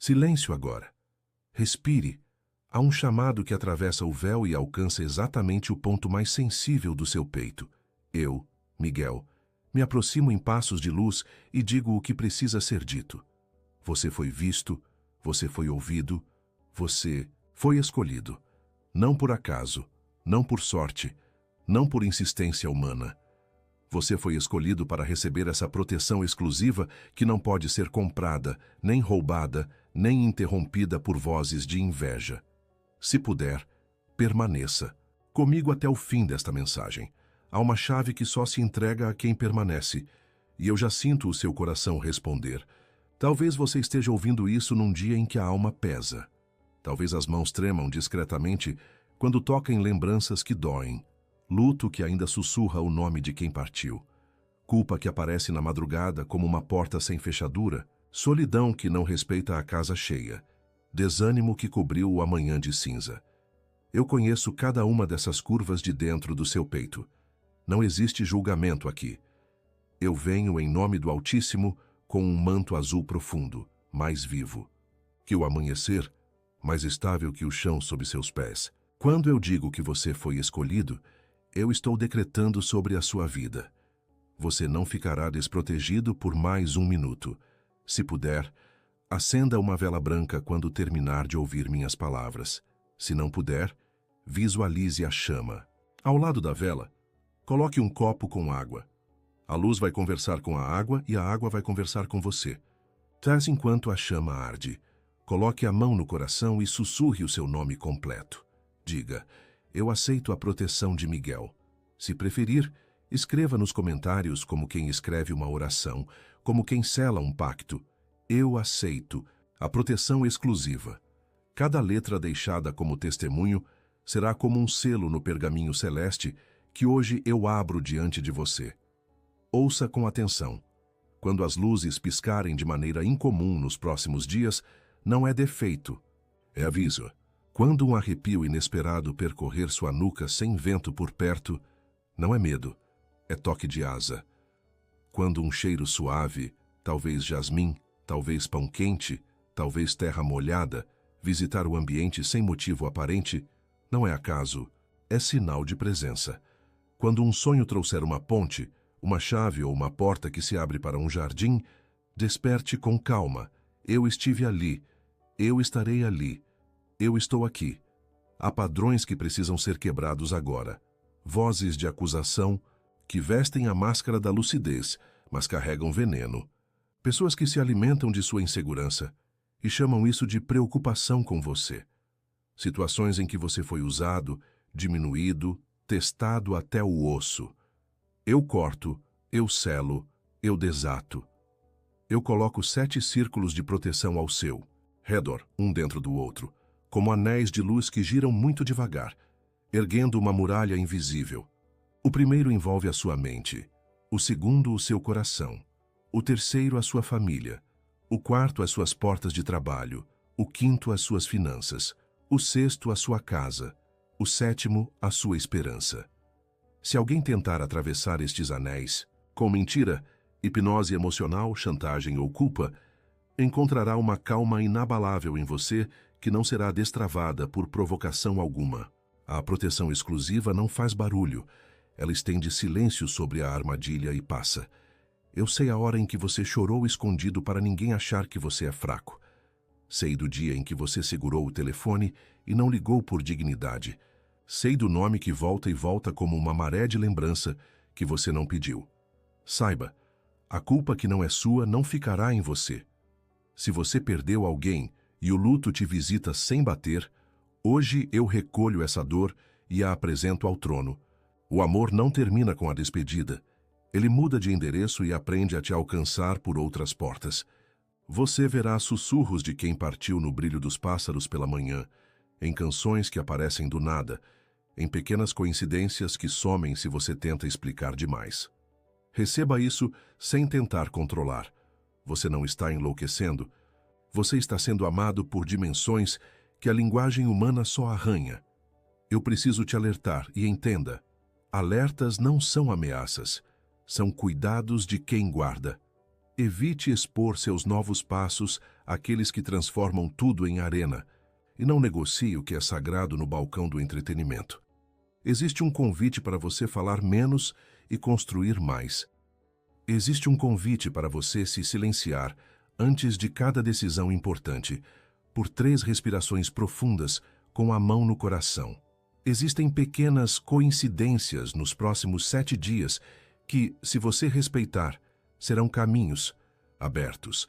Silêncio agora. Respire. Há um chamado que atravessa o véu e alcança exatamente o ponto mais sensível do seu peito. Eu, Miguel, me aproximo em passos de luz e digo o que precisa ser dito. Você foi visto, você foi ouvido, você foi escolhido. Não por acaso, não por sorte, não por insistência humana. Você foi escolhido para receber essa proteção exclusiva que não pode ser comprada, nem roubada, nem interrompida por vozes de inveja. Se puder, permaneça comigo até o fim desta mensagem. Há uma chave que só se entrega a quem permanece, e eu já sinto o seu coração responder. Talvez você esteja ouvindo isso num dia em que a alma pesa. Talvez as mãos tremam discretamente quando toca em lembranças que doem. Luto que ainda sussurra o nome de quem partiu. Culpa que aparece na madrugada como uma porta sem fechadura. Solidão que não respeita a casa cheia. Desânimo que cobriu o amanhã de cinza. Eu conheço cada uma dessas curvas de dentro do seu peito. Não existe julgamento aqui. Eu venho em nome do Altíssimo com um manto azul profundo, mais vivo que o amanhecer, mais estável que o chão sob seus pés. Quando eu digo que você foi escolhido, eu estou decretando sobre a sua vida. Você não ficará desprotegido por mais um minuto. Se puder, acenda uma vela branca quando terminar de ouvir minhas palavras. Se não puder, visualize a chama. Ao lado da vela, coloque um copo com água. A luz vai conversar com a água e a água vai conversar com você. Traz enquanto a chama arde. Coloque a mão no coração e sussurre o seu nome completo. Diga: eu aceito a proteção de Miguel. Se preferir, escreva nos comentários como quem escreve uma oração, como quem sela um pacto. Eu aceito a proteção exclusiva. Cada letra deixada como testemunho será como um selo no pergaminho celeste que hoje eu abro diante de você. Ouça com atenção. Quando as luzes piscarem de maneira incomum nos próximos dias, não é defeito, é aviso. Quando um arrepio inesperado percorrer sua nuca sem vento por perto, não é medo, é toque de asa. Quando um cheiro suave, talvez jasmim, talvez pão quente, talvez terra molhada, visitar o ambiente sem motivo aparente, não é acaso, é sinal de presença. Quando um sonho trouxer uma ponte, uma chave ou uma porta que se abre para um jardim, desperte com calma. Eu estive ali, eu estarei ali, eu estou aqui. Há padrões que precisam ser quebrados agora. Vozes de acusação que vestem a máscara da lucidez, mas carregam veneno. Pessoas que se alimentam de sua insegurança e chamam isso de preocupação com você. Situações em que você foi usado, diminuído, testado até o osso. Eu corto, eu selo, eu desato. Eu coloco 7 círculos de proteção ao seu redor, um dentro do outro, como anéis de luz que giram muito devagar, erguendo uma muralha invisível. O primeiro envolve a sua mente, o segundo o seu coração, o terceiro a sua família, o quarto as suas portas de trabalho, o quinto as suas finanças, o sexto a sua casa, o sétimo a sua esperança. Se alguém tentar atravessar estes anéis, com mentira, hipnose emocional, chantagem ou culpa, encontrará uma calma inabalável em você que não será destravada por provocação alguma. A proteção exclusiva não faz barulho, ela estende silêncio sobre a armadilha e passa. Eu sei a hora em que você chorou escondido para ninguém achar que você é fraco. Sei do dia em que você segurou o telefone e não ligou por dignidade. Sei do nome que volta e volta como uma maré de lembrança que você não pediu. Saiba, a culpa que não é sua não ficará em você. Se você perdeu alguém e o luto te visita sem bater, hoje eu recolho essa dor e a apresento ao trono. O amor não termina com a despedida. Ele muda de endereço e aprende a te alcançar por outras portas. Você verá sussurros de quem partiu no brilho dos pássaros pela manhã, em canções que aparecem do nada, em pequenas coincidências que somem se você tenta explicar demais. Receba isso sem tentar controlar. Você não está enlouquecendo. Você está sendo amado por dimensões que a linguagem humana só arranha. Eu preciso te alertar e entenda. Alertas não são ameaças, são cuidados de quem guarda. Evite expor seus novos passos àqueles que transformam tudo em arena, e não negocie o que é sagrado no balcão do entretenimento. Existe um convite para você falar menos e construir mais. Existe um convite para você se silenciar antes de cada decisão importante, por 3 respirações profundas com a mão no coração. Existem pequenas coincidências nos próximos 7 dias que, se você respeitar, serão caminhos abertos.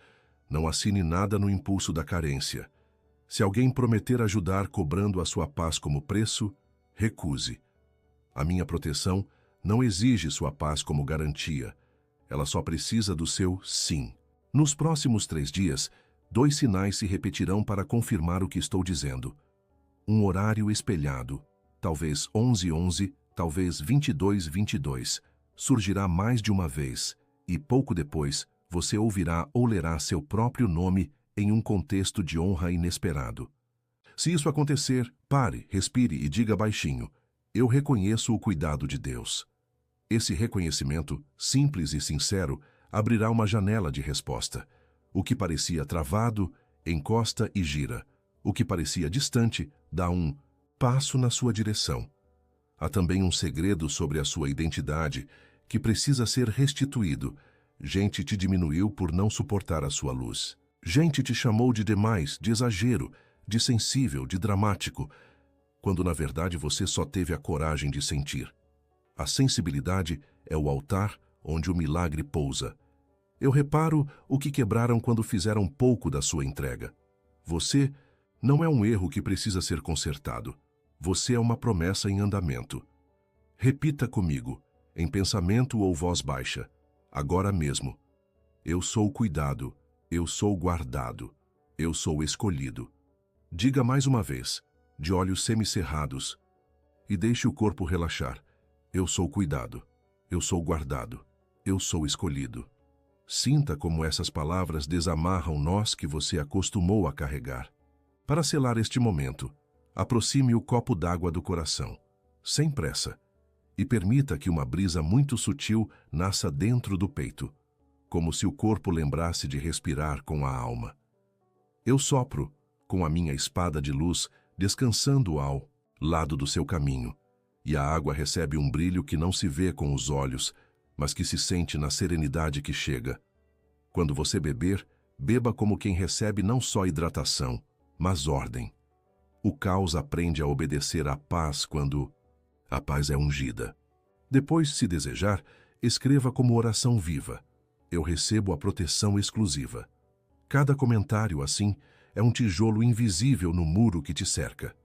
Não assine nada no impulso da carência. Se alguém prometer ajudar cobrando a sua paz como preço, recuse. A minha proteção não exige sua paz como garantia. Ela só precisa do seu sim. Nos próximos 3 dias, 2 sinais se repetirão para confirmar o que estou dizendo. Um horário espelhado, talvez 11:11, talvez 22:22, surgirá mais de uma vez, e pouco depois você ouvirá ou lerá seu próprio nome em um contexto de honra inesperado. Se isso acontecer, pare, respire e diga baixinho: eu reconheço o cuidado de Deus. Esse reconhecimento, simples e sincero, abrirá uma janela de resposta. O que parecia travado, encosta e gira. O que parecia distante, dá um passo na sua direção. Há também um segredo sobre a sua identidade que precisa ser restituído. Gente te diminuiu por não suportar a sua luz. Gente te chamou de demais, de exagero, de sensível, de dramático, quando na verdade você só teve a coragem de sentir. A sensibilidade é o altar onde o milagre pousa. Eu reparo o que quebraram quando fizeram pouco da sua entrega. Você não é um erro que precisa ser consertado. Você é uma promessa em andamento. Repita comigo, em pensamento ou voz baixa, agora mesmo: eu sou cuidado, eu sou guardado, eu sou escolhido. Diga mais uma vez, de olhos semicerrados, e deixe o corpo relaxar: eu sou cuidado, eu sou guardado, eu sou escolhido. Sinta como essas palavras desamarram nós que você acostumou a carregar. Para selar este momento, aproxime o copo d'água do coração, sem pressa, e permita que uma brisa muito sutil nasça dentro do peito, como se o corpo lembrasse de respirar com a alma. Eu sopro, com a minha espada de luz, descansando ao lado do seu caminho, e a água recebe um brilho que não se vê com os olhos, mas que se sente na serenidade que chega. Quando você beber, beba como quem recebe não só hidratação, mas ordem. O caos aprende a obedecer à paz quando a paz é ungida. Depois, se desejar, escreva como oração viva: eu recebo a proteção exclusiva. Cada comentário, assim, é um tijolo invisível no muro que te cerca.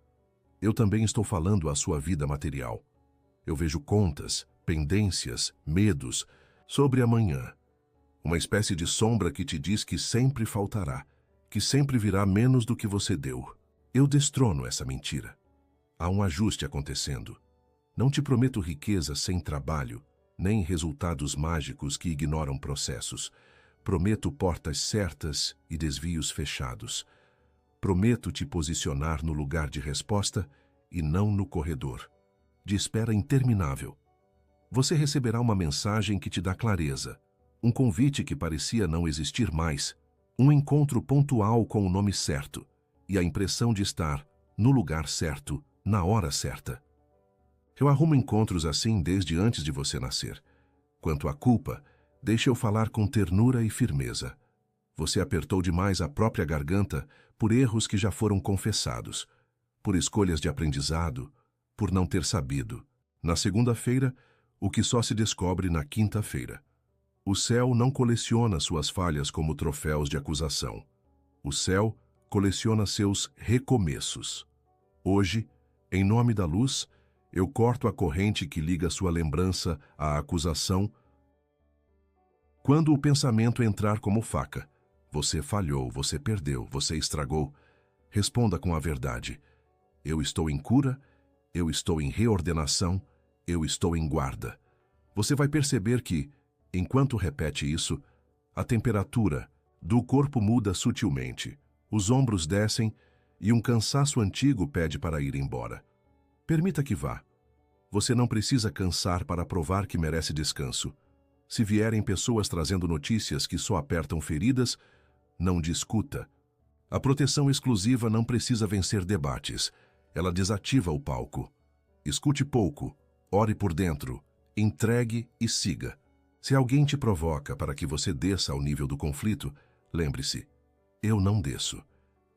Eu também estou falando à sua vida material. Eu vejo contas, pendências, medos sobre amanhã. Uma espécie de sombra que te diz que sempre faltará, que sempre virá menos do que você deu. Eu destrono essa mentira. Há um ajuste acontecendo. Não te prometo riqueza sem trabalho, nem resultados mágicos que ignoram processos. Prometo portas certas e desvios fechados. Prometo te posicionar no lugar de resposta e não no corredor de espera interminável. Você receberá uma mensagem que te dá clareza, um convite que parecia não existir mais, um encontro pontual com o nome certo e a impressão de estar no lugar certo, na hora certa. Eu arrumo encontros assim desde antes de você nascer. Quanto à culpa, deixe eu falar com ternura e firmeza. Você apertou demais a própria garganta por erros que já foram confessados, por escolhas de aprendizado, por não ter sabido. Na segunda-feira, o que só se descobre na quinta-feira. O céu não coleciona suas falhas como troféus de acusação. O céu coleciona seus recomeços. Hoje, em nome da luz, eu corto a corrente que liga sua lembrança à acusação. Quando o pensamento entrar como faca, você falhou, você perdeu, você estragou, responda com a verdade: eu estou em cura, eu estou em reordenação, eu estou em guarda. Você vai perceber que, enquanto repete isso, a temperatura do corpo muda sutilmente, os ombros descem e um cansaço antigo pede para ir embora. Permita que vá. Você não precisa cansar para provar que merece descanso. Se vierem pessoas trazendo notícias que só apertam feridas, não discuta. A proteção exclusiva não precisa vencer debates. Ela desativa o palco. Escute pouco, ore por dentro, entregue e siga. Se alguém te provoca para que você desça ao nível do conflito, lembre-se, eu não desço.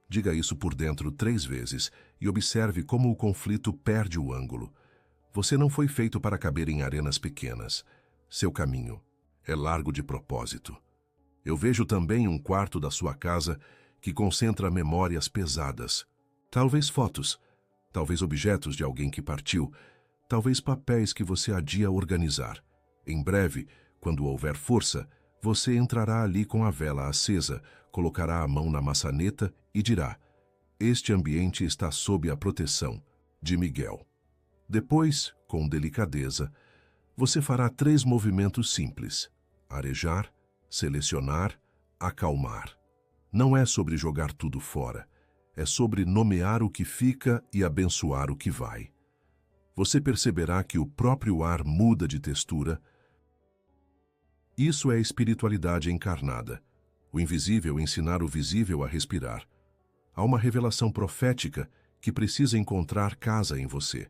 Diga isso por dentro 3 vezes e observe como o conflito perde o ângulo. Você não foi feito para caber em arenas pequenas. Seu caminho é largo de propósito. Eu vejo também um quarto da sua casa que concentra memórias pesadas. Talvez fotos, talvez objetos de alguém que partiu, talvez papéis que você adia organizar. Em breve, quando houver força, você entrará ali com a vela acesa, colocará a mão na maçaneta e dirá: este ambiente está sob a proteção de Miguel. Depois, com delicadeza, você fará 3 movimentos simples: arejar, selecionar, acalmar. Não é sobre jogar tudo fora, é sobre nomear o que fica e abençoar o que vai. Você perceberá que o próprio ar muda de textura. Isso é espiritualidade encarnada. O invisível ensinar o visível a respirar. Há uma revelação profética que precisa encontrar casa em você.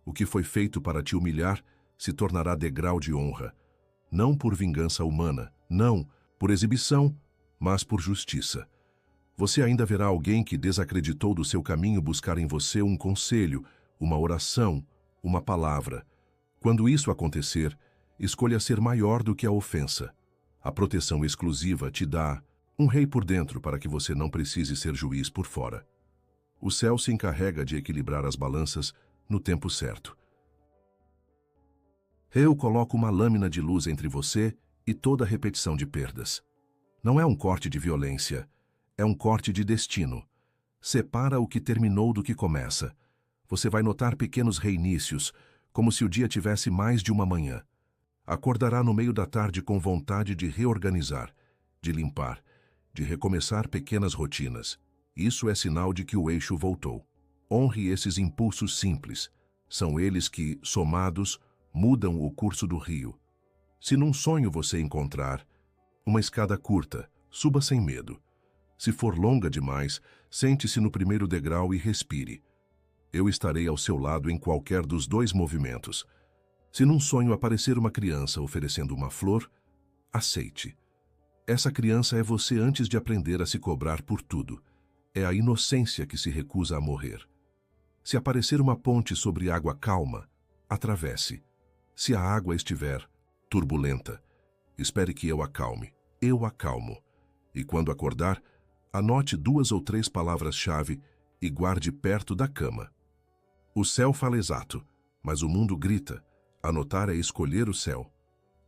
O que foi feito para te humilhar se tornará degrau de honra. Não por vingança humana, não por exibição, mas por justiça. Você ainda verá alguém que desacreditou do seu caminho buscar em você um conselho, uma oração, uma palavra. Quando isso acontecer, escolha ser maior do que a ofensa. A proteção exclusiva te dá um rei por dentro para que você não precise ser juiz por fora. O céu se encarrega de equilibrar as balanças no tempo certo. Eu coloco uma lâmina de luz entre você e toda repetição de perdas. Não é um corte de violência, é um corte de destino. Separa o que terminou do que começa. Você vai notar pequenos reinícios, como se o dia tivesse mais de uma manhã. Acordará no meio da tarde com vontade de reorganizar, de limpar, de recomeçar pequenas rotinas. Isso é sinal de que o eixo voltou. Honre esses impulsos simples. São eles que, somados, mudam o curso do rio. Se num sonho você encontrar uma escada curta, suba sem medo. Se for longa demais, sente-se no primeiro degrau e respire. Eu estarei ao seu lado em qualquer dos 2 movimentos. Se num sonho aparecer uma criança oferecendo uma flor, aceite. Essa criança é você antes de aprender a se cobrar por tudo. É a inocência que se recusa a morrer. Se aparecer uma ponte sobre água calma, atravesse. Se a água estiver turbulenta, espere que eu acalme. Eu acalmo. E quando acordar, anote 2 ou 3 palavras-chave e guarde perto da cama. O céu fala exato, mas o mundo grita. Anotar é escolher o céu.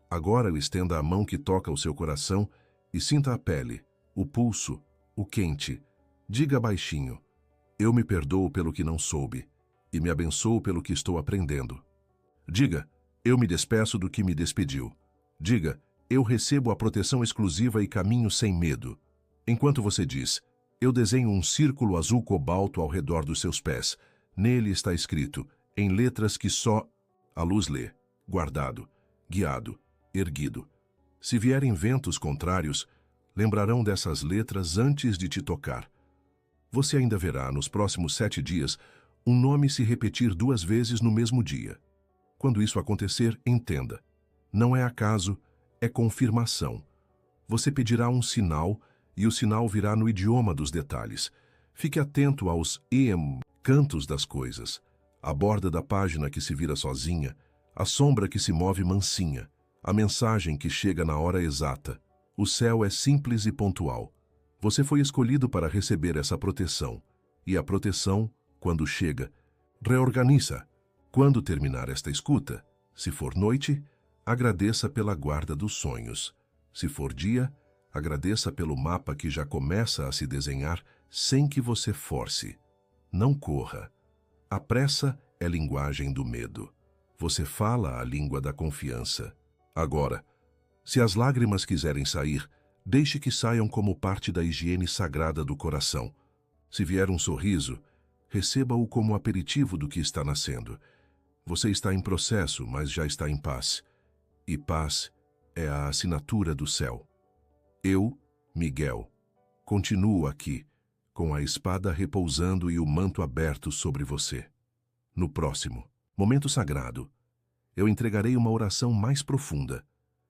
Agora estenda a mão que toca o seu coração e sinta a pele, o pulso, o quente. Diga baixinho: eu me perdoo pelo que não soube e me abençoo pelo que estou aprendendo. Diga: eu me despeço do que me despediu. Diga: eu recebo a proteção exclusiva e caminho sem medo. Enquanto você diz: eu desenho um círculo azul cobalto ao redor dos seus pés. Nele está escrito, em letras que só a luz lê: guardado, guiado, erguido. Se vierem ventos contrários, lembrarão dessas letras antes de te tocar. Você ainda verá, nos próximos 7 dias, um nome se repetir 2 vezes no mesmo dia. Quando isso acontecer, entenda. Não é acaso, é confirmação. Você pedirá um sinal e o sinal virá no idioma dos detalhes. Fique atento aos cantos das coisas. A borda da página que se vira sozinha, a sombra que se move mansinha, a mensagem que chega na hora exata. O céu é simples e pontual. Você foi escolhido para receber essa proteção. E a proteção, quando chega, reorganiza. Quando terminar esta escuta, se for noite, agradeça pela guarda dos sonhos. Se for dia, agradeça pelo mapa que já começa a se desenhar sem que você force. Não corra. A pressa é linguagem do medo. Você fala a língua da confiança. Agora, se as lágrimas quiserem sair, deixe que saiam como parte da higiene sagrada do coração. Se vier um sorriso, receba-o como aperitivo do que está nascendo. Você está em processo, mas já está em paz. E paz é a assinatura do céu. Eu, Miguel, continuo aqui, com a espada repousando e o manto aberto sobre você. No próximo momento sagrado, eu entregarei uma oração mais profunda.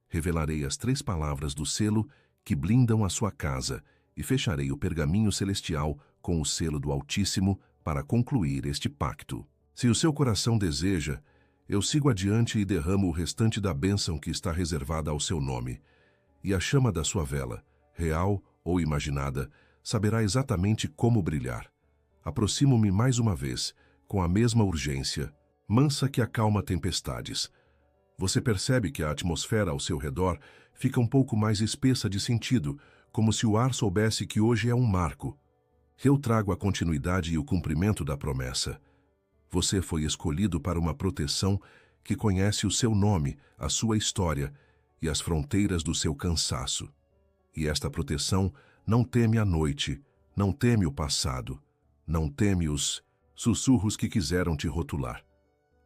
Revelarei as 3 palavras do selo que blindam a sua casa e fecharei o pergaminho celestial com o selo do Altíssimo para concluir este pacto. Se o seu coração deseja, eu sigo adiante e derramo o restante da bênção que está reservada ao seu nome. E a chama da sua vela, real ou imaginada, saberá exatamente como brilhar. Aproximo-me mais uma vez, com a mesma urgência, mansa que acalma tempestades. Você percebe que a atmosfera ao seu redor fica um pouco mais espessa de sentido, como se o ar soubesse que hoje é um marco. Eu trago a continuidade e o cumprimento da promessa. Você foi escolhido para uma proteção que conhece o seu nome, a sua história e as fronteiras do seu cansaço. E esta proteção não teme a noite, não teme o passado, não teme os sussurros que quiseram te rotular.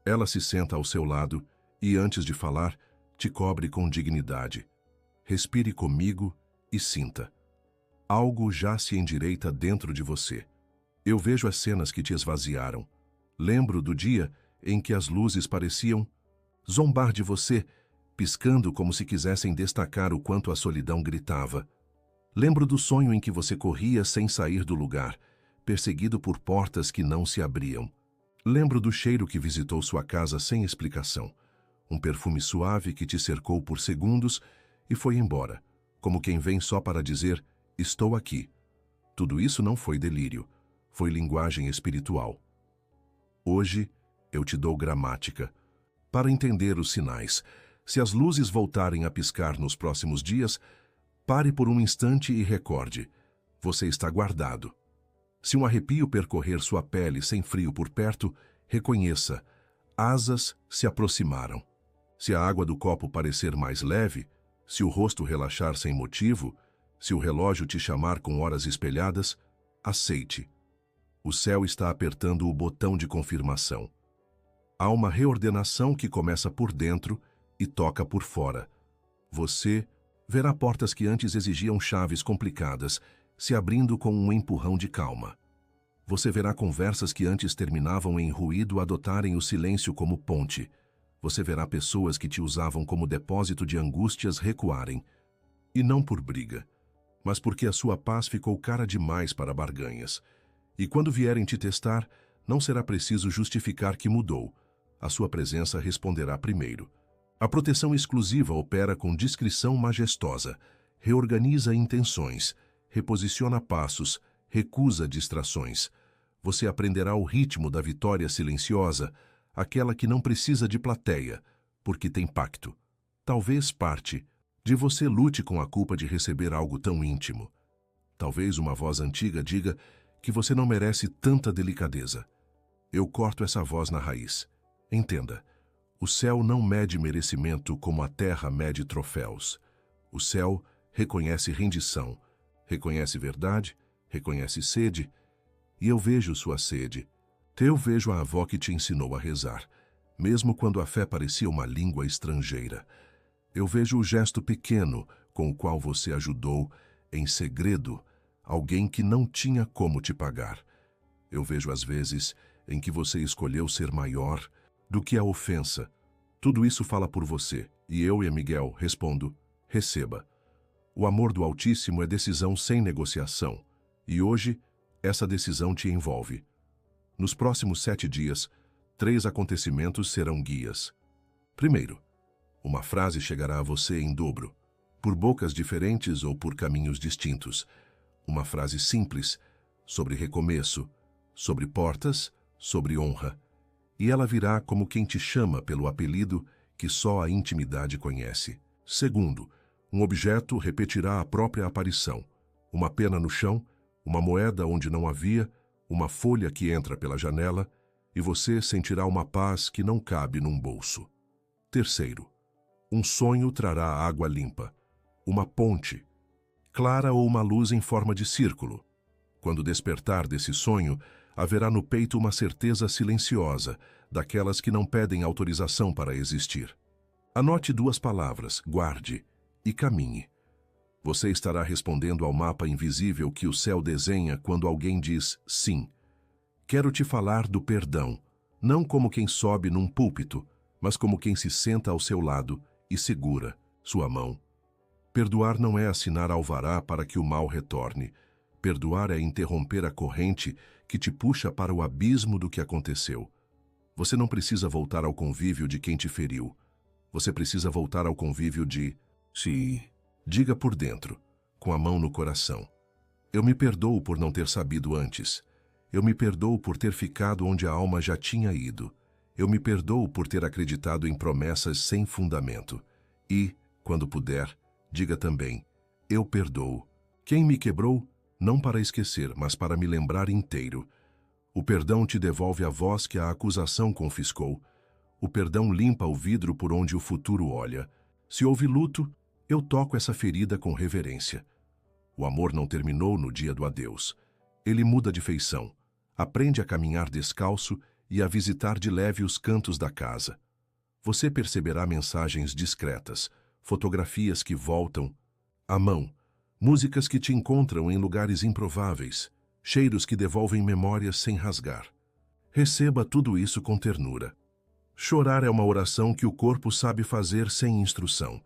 Ela se senta ao seu lado e, antes de falar, te cobre com dignidade. Respire comigo e sinta. Algo já se endireita dentro de você. Eu vejo as cenas que te esvaziaram. Lembro do dia em que as luzes pareciam zombar de você, piscando como se quisessem destacar o quanto a solidão gritava. Lembro do sonho em que você corria sem sair do lugar, perseguido por portas que não se abriam. Lembro do cheiro que visitou sua casa sem explicação. Um perfume suave que te cercou por segundos e foi embora, como quem vem só para dizer, estou aqui. Tudo isso não foi delírio, foi linguagem espiritual. Hoje, eu te dou gramática. Para entender os sinais, se as luzes voltarem a piscar nos próximos dias, pare por um instante e recorde. Você está guardado. Se um arrepio percorrer sua pele sem frio por perto, reconheça. Asas se aproximaram. Se a água do copo parecer mais leve, se o rosto relaxar sem motivo, se o relógio te chamar com horas espelhadas, aceite. O céu está apertando o botão de confirmação. Há uma reordenação que começa por dentro e toca por fora. Você verá portas que antes exigiam chaves complicadas, se abrindo com um empurrão de calma. Você verá conversas que antes terminavam em ruído adotarem o silêncio como ponte. Você verá pessoas que te usavam como depósito de angústias recuarem. E não por briga, mas porque a sua paz ficou cara demais para barganhas. E quando vierem te testar, não será preciso justificar que mudou. A sua presença responderá primeiro. A proteção exclusiva opera com discrição majestosa, reorganiza intenções, reposiciona passos, recusa distrações. Você aprenderá o ritmo da vitória silenciosa, aquela que não precisa de plateia, porque tem pacto. Talvez parte de você lute com a culpa de receber algo tão íntimo. Talvez uma voz antiga diga que você não merece tanta delicadeza. Eu corto essa voz na raiz. Entenda, o céu não mede merecimento como a terra mede troféus. O céu reconhece rendição, reconhece verdade, reconhece sede, e eu vejo sua sede. Eu vejo a avó que te ensinou a rezar, mesmo quando a fé parecia uma língua estrangeira. Eu vejo o gesto pequeno com o qual você ajudou, em segredo, alguém que não tinha como te pagar. Eu vejo as vezes em que você escolheu ser maior do que a ofensa. Tudo isso fala por você, e eu e Miguel respondo, receba. O amor do Altíssimo é decisão sem negociação, e hoje essa decisão te envolve. Nos próximos 7 dias, 3 acontecimentos serão guias. Primeiro, uma frase chegará a você em dobro, por bocas diferentes ou por caminhos distintos. Uma frase simples, sobre recomeço, sobre portas, sobre honra. E ela virá como quem te chama pelo apelido que só a intimidade conhece. Segundo, um objeto repetirá a própria aparição. Uma pena no chão, uma moeda onde não havia, uma folha que entra pela janela, e você sentirá uma paz que não cabe num bolso. Terceiro, um sonho trará água limpa, uma ponte, clara ou uma luz em forma de círculo. Quando despertar desse sonho, haverá no peito uma certeza silenciosa, daquelas que não pedem autorização para existir. Anote 2 palavras, guarde, e caminhe. Você estará respondendo ao mapa invisível que o céu desenha quando alguém diz sim. Quero te falar do perdão, não como quem sobe num púlpito, mas como quem se senta ao seu lado e segura sua mão. Perdoar não é assinar alvará para que o mal retorne. Perdoar é interromper a corrente que te puxa para o abismo do que aconteceu. Você não precisa voltar ao convívio de quem te feriu. Você precisa voltar ao convívio de si. Diga por dentro, com a mão no coração. Eu me perdoo por não ter sabido antes. Eu me perdoo por ter ficado onde a alma já tinha ido. Eu me perdoo por ter acreditado em promessas sem fundamento. E, quando puder, diga também, eu perdoo. Quem me quebrou, não para esquecer, mas para me lembrar inteiro. O perdão te devolve a voz que a acusação confiscou. O perdão limpa o vidro por onde o futuro olha. Se houve luto, eu toco essa ferida com reverência. O amor não terminou no dia do adeus. Ele muda de feição, aprende a caminhar descalço e a visitar de leve os cantos da casa. Você perceberá mensagens discretas, fotografias que voltam à mão, músicas que te encontram em lugares improváveis, cheiros que devolvem memórias sem rasgar. Receba tudo isso com ternura. Chorar é uma oração que o corpo sabe fazer sem instrução.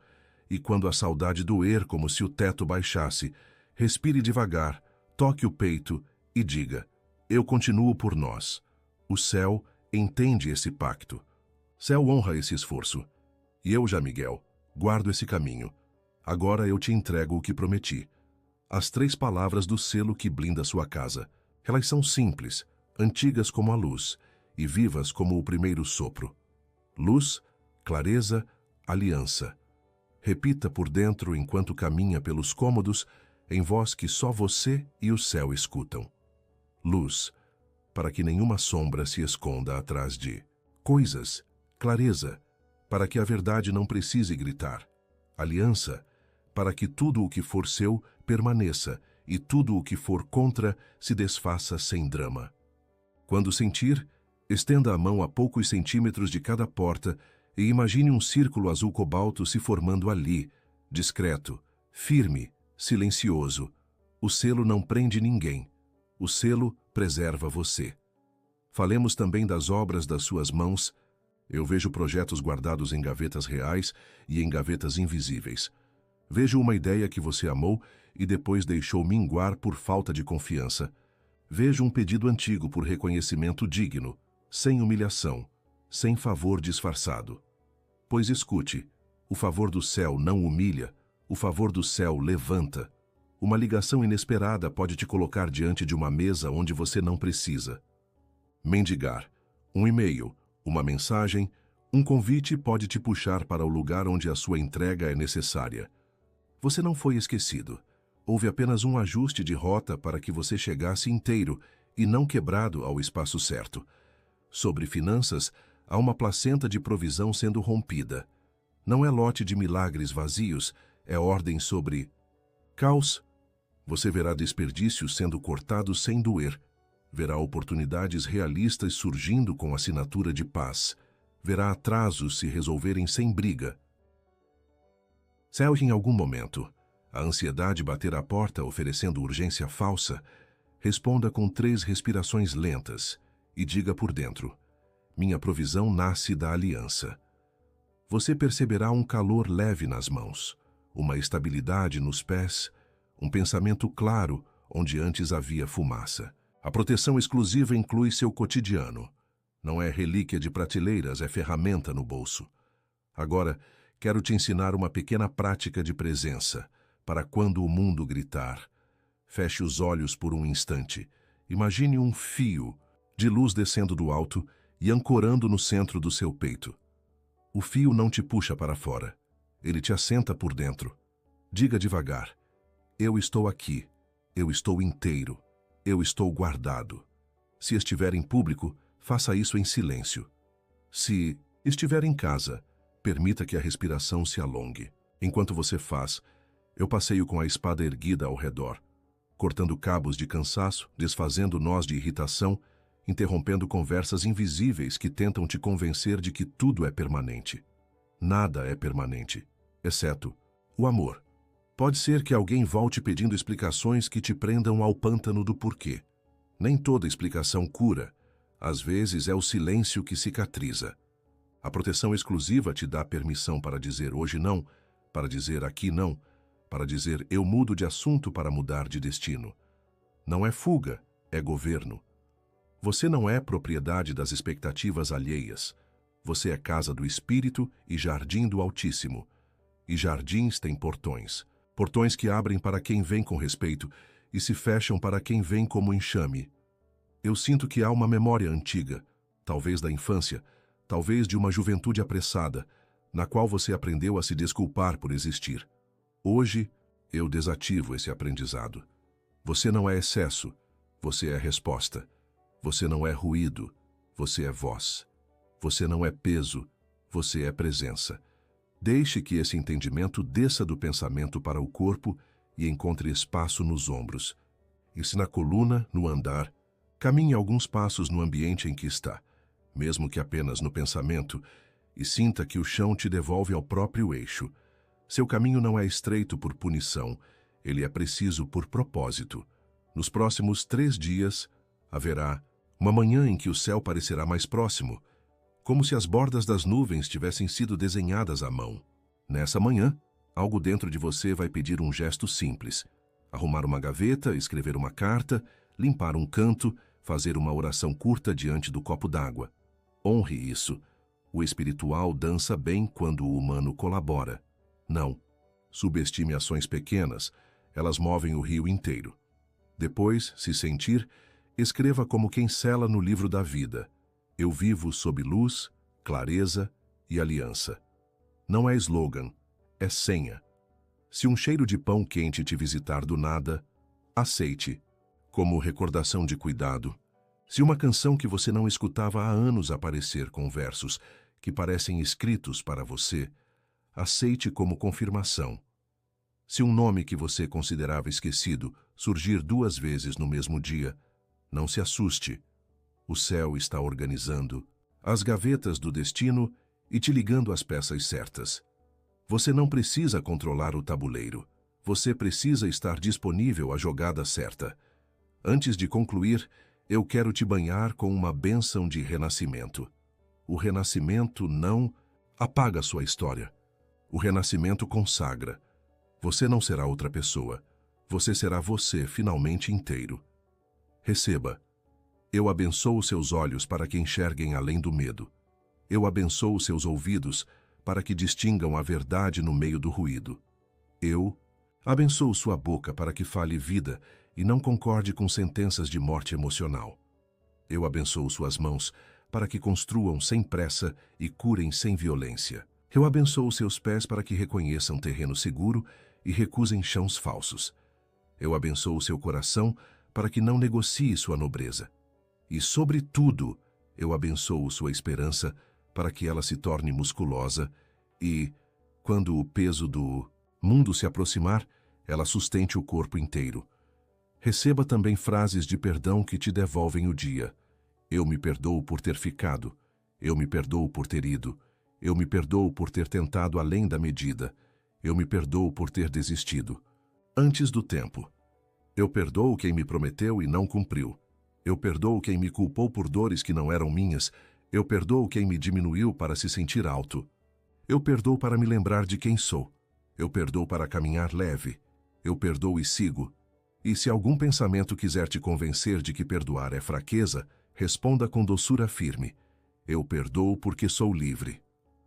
E quando a saudade doer como se o teto baixasse, respire devagar, toque o peito e diga, eu continuo por nós. O céu entende esse pacto. Céu honra esse esforço. E eu já, Miguel, guardo esse caminho. Agora eu te entrego o que prometi. As 3 palavras do selo que blinda sua casa. Elas são simples, antigas como a luz, e vivas como o primeiro sopro. Luz, clareza, aliança. Repita por dentro enquanto caminha pelos cômodos, em voz que só você e o céu escutam. Luz, para que nenhuma sombra se esconda atrás de coisas. Clareza, para que a verdade não precise gritar. Aliança, para que tudo o que for seu permaneça e tudo o que for contra se desfaça sem drama. Quando sentir, estenda a mão a poucos centímetros de cada porta e imagine um círculo azul cobalto se formando ali, discreto, firme, silencioso. O selo não prende ninguém. O selo preserva você. Falemos também das obras das suas mãos. Eu vejo projetos guardados em gavetas reais e em gavetas invisíveis. Vejo uma ideia que você amou e depois deixou minguar por falta de confiança. Vejo um pedido antigo por reconhecimento digno, sem humilhação, sem favor disfarçado. Pois escute, o favor do céu não humilha, o favor do céu levanta. Uma ligação inesperada pode te colocar diante de uma mesa onde você não precisa. Mendigar, um e-mail, uma mensagem, um convite pode te puxar para o lugar onde a sua entrega é necessária. Você não foi esquecido. Houve apenas um ajuste de rota para que você chegasse inteiro e não quebrado ao espaço certo. Sobre finanças, há uma placenta de provisão sendo rompida. Não é lote de milagres vazios, é ordem sobre caos. Você verá desperdícios sendo cortados sem doer. Verá oportunidades realistas surgindo com assinatura de paz. Verá atrasos se resolverem sem briga. Se em algum momento a ansiedade bater à porta oferecendo urgência falsa, responda com 3 respirações lentas e diga por dentro, minha provisão nasce da aliança. Você perceberá um calor leve nas mãos, uma estabilidade nos pés, um pensamento claro onde antes havia fumaça. A proteção exclusiva inclui seu cotidiano. Não é relíquia de prateleiras, é ferramenta no bolso. Agora, quero te ensinar uma pequena prática de presença, para quando o mundo gritar. Feche os olhos por um instante. Imagine um fio de luz descendo do alto e ancorando no centro do seu peito. O fio não te puxa para fora. Ele te assenta por dentro. Diga devagar, eu estou aqui, eu estou inteiro, eu estou guardado. Se estiver em público, faça isso em silêncio. Se estiver em casa, permita que a respiração se alongue. Enquanto você faz, eu passeio com a espada erguida ao redor, cortando cabos de cansaço, desfazendo nós de irritação, interrompendo conversas invisíveis que tentam te convencer de que tudo é permanente. Nada é permanente, exceto O amor. Pode ser que alguém volte pedindo explicações que te prendam ao pântano do porquê. Nem toda explicação cura. Às vezes é o silêncio que cicatriza. A proteção exclusiva te dá permissão para dizer hoje não, para dizer aqui não, para dizer eu mudo de assunto para mudar de destino. Não é fuga, é governo. Você não é propriedade das expectativas alheias. Você é casa do Espírito e jardim do Altíssimo. E jardins têm portões. Portões que abrem para quem vem com respeito e se fecham para quem vem como enxame. Eu sinto que há uma memória antiga, talvez da infância, talvez de uma juventude apressada, na qual você aprendeu a se desculpar por existir. Hoje, eu desativo esse aprendizado. Você não é excesso, você é resposta. Você não é ruído, você é voz. Você não é peso, você é presença. Deixe que esse entendimento desça do pensamento para o corpo e encontre espaço nos ombros. E se na coluna, no andar, caminhe alguns passos no ambiente em que está, mesmo que apenas no pensamento, e sinta que o chão te devolve ao próprio eixo. Seu caminho não é estreito por punição, ele é preciso por propósito. Nos próximos 3 dias, haverá uma manhã em que o céu parecerá mais próximo, como se as bordas das nuvens tivessem sido desenhadas à mão. Nessa manhã, algo dentro de você vai pedir um gesto simples. Arrumar uma gaveta, escrever uma carta, limpar um canto, fazer uma oração curta diante do copo d'água. Honre isso. O espiritual dança bem quando o humano colabora. Não. Subestime ações pequenas, elas movem o rio inteiro. Depois, se sentir, escreva como quem sela no livro da vida. Eu vivo sob luz, clareza e aliança. Não é slogan, é senha. Se um cheiro de pão quente te visitar do nada, aceite, como recordação de cuidado. Se uma canção que você não escutava há anos aparecer com versos que parecem escritos para você, aceite como confirmação. Se um nome que você considerava esquecido surgir 2 vezes no mesmo dia, não se assuste. O céu está organizando as gavetas do destino e te ligando às peças certas. Você não precisa controlar o tabuleiro. Você precisa estar disponível à jogada certa. Antes de concluir, eu quero te banhar com uma bênção de renascimento. O renascimento não apaga sua história. O renascimento consagra. Você não será outra pessoa. Você será você finalmente inteiro. Receba. Eu abençoo seus olhos para que enxerguem além do medo. Eu abençoo seus ouvidos para que distingam a verdade no meio do ruído. Eu abençoo sua boca para que fale vida e não concorde com sentenças de morte emocional. Eu abençoo suas mãos para que construam sem pressa e curem sem violência. Eu abençoo seus pés para que reconheçam terreno seguro e recusem chãos falsos. Eu abençoo seu coração para que não negocie sua nobreza. E, sobretudo, eu abençoo sua esperança para que ela se torne musculosa e, quando o peso do mundo se aproximar, ela sustente o corpo inteiro. Receba também frases de perdão que te devolvem o dia. Eu me perdoo por ter ficado. Eu me perdoo por ter ido. Eu me perdoo por ter tentado além da medida. Eu me perdoo por ter desistido. Antes do tempo. Eu perdoo quem me prometeu e não cumpriu. Eu perdoo quem me culpou por dores que não eram minhas. Eu perdoo quem me diminuiu para se sentir alto. Eu perdoo para me lembrar de quem sou. Eu perdoo para caminhar leve. Eu perdoo e sigo. E se algum pensamento quiser te convencer de que perdoar é fraqueza, responda com doçura firme. Eu perdoo porque sou livre.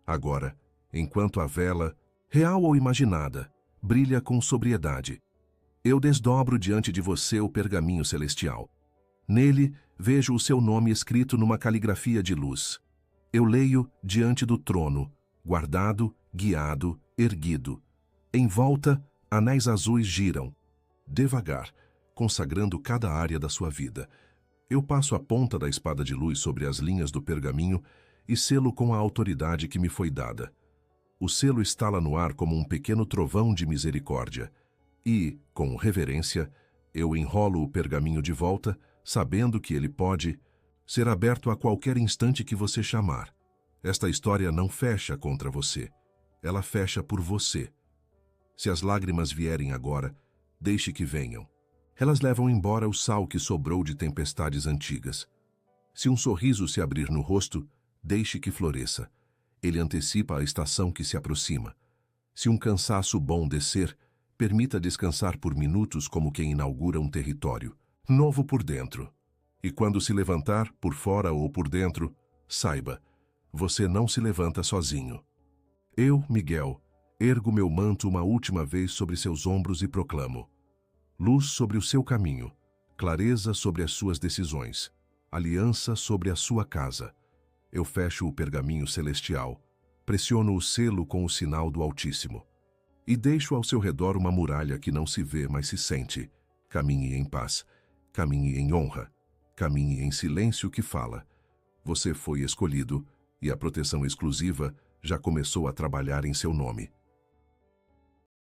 Agora, enquanto a vela, real ou imaginada, brilha com sobriedade, eu desdobro diante de você o pergaminho celestial. Nele, vejo o seu nome escrito numa caligrafia de luz. Eu leio diante do trono, guardado, guiado, erguido. Em volta, anéis azuis giram, devagar, consagrando cada área da sua vida. Eu passo a ponta da espada de luz sobre as linhas do pergaminho e selo com a autoridade que me foi dada. O selo estala no ar como um pequeno trovão de misericórdia. E, com reverência, eu enrolo o pergaminho de volta, sabendo que ele pode ser aberto a qualquer instante que você chamar. Esta história não fecha contra você. Ela fecha por você. Se as lágrimas vierem agora, deixe que venham. Elas levam embora o sal que sobrou de tempestades antigas. Se um sorriso se abrir no rosto, deixe que floresça. Ele antecipa a estação que se aproxima. Se um cansaço bom descer, permita descansar por minutos como quem inaugura um território, novo por dentro. E quando se levantar, por fora ou por dentro, saiba, você não se levanta sozinho. Eu, Miguel, ergo meu manto uma última vez sobre seus ombros e proclamo: luz sobre o seu caminho, clareza sobre as suas decisões, aliança sobre a sua casa. Eu fecho o pergaminho celestial, pressiono o selo com o sinal do Altíssimo. E deixo ao seu redor uma muralha que não se vê, mas se sente. Caminhe em paz, caminhe em honra, caminhe em silêncio que fala. Você foi escolhido, e a proteção exclusiva já começou a trabalhar em seu nome.